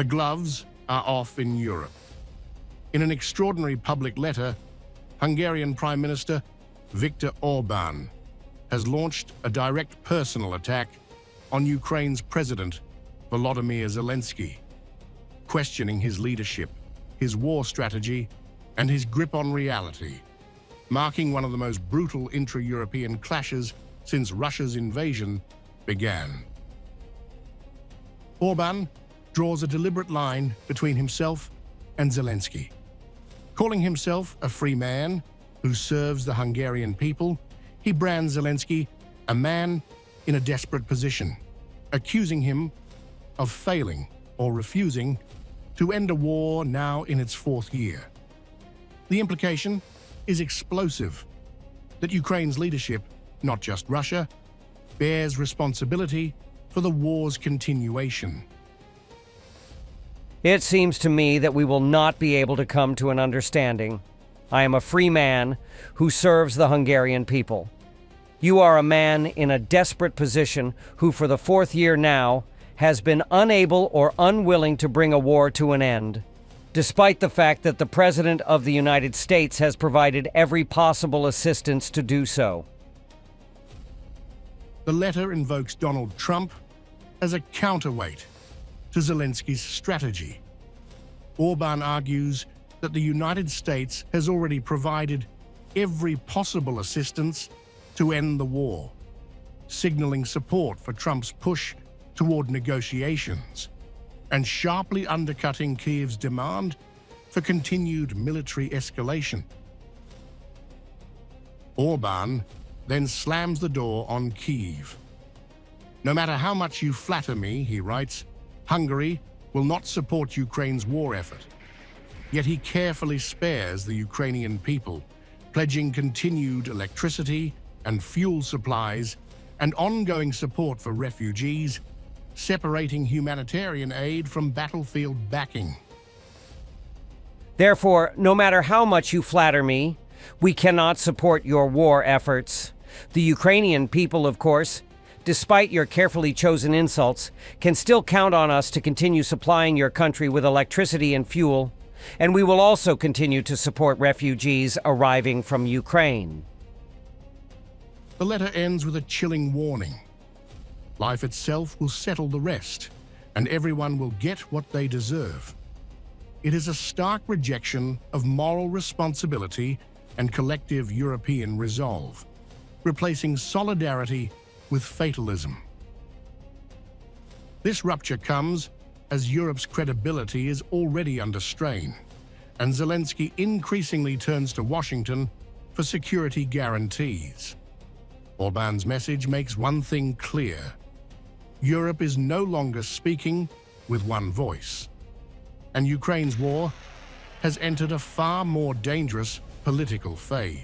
The gloves are off in Europe. In an extraordinary public letter, Hungarian Prime Minister Viktor Orbán has launched a direct personal attack on Ukraine's President Volodymyr Zelensky, questioning his leadership, his war strategy, and his grip on reality, marking one of the most brutal intra-European clashes since Russia's invasion began. Orbán draws a deliberate line between himself and Zelensky. Calling himself a free man who serves the Hungarian people, he brands Zelensky a man in a desperate position, accusing him of failing or refusing to end a war now in its fourth year. The implication is explosive, that Ukraine's leadership, not just Russia, bears responsibility for the war's continuation. It seems to me that we will not be able to come to an understanding. I am a free man who serves the Hungarian people. You are a man in a desperate position who, for the fourth year now, has been unable or unwilling to bring a war to an end, despite the fact that the President of the United States has provided every possible assistance to do so. The letter invokes Donald Trump as a counterweight to Zelensky's strategy. Orbán argues that the United States has already provided every possible assistance to end the war, signaling support for Trump's push toward negotiations and sharply undercutting Kyiv's demand for continued military escalation. Orbán then slams the door on Kyiv. No matter how much you flatter me, he writes, Hungary will not support Ukraine's war effort. Yet he carefully spares the Ukrainian people, pledging continued electricity and fuel supplies and ongoing support for refugees, separating humanitarian aid from battlefield backing. Therefore, no matter how much you flatter me, we cannot support your war efforts. The Ukrainian people, of course, despite your carefully chosen insults, can still count on us to continue supplying your country with electricity and fuel, and we will also continue to support refugees arriving from Ukraine. The letter ends with a chilling warning. Life itself will settle the rest, and everyone will get what they deserve. It is a stark rejection of moral responsibility and collective European resolve, replacing solidarity with fatalism. This rupture comes as Europe's credibility is already under strain, and Zelensky increasingly turns to Washington for security guarantees. Orbán's message makes one thing clear: Europe is no longer speaking with one voice, and Ukraine's war has entered a far more dangerous political phase.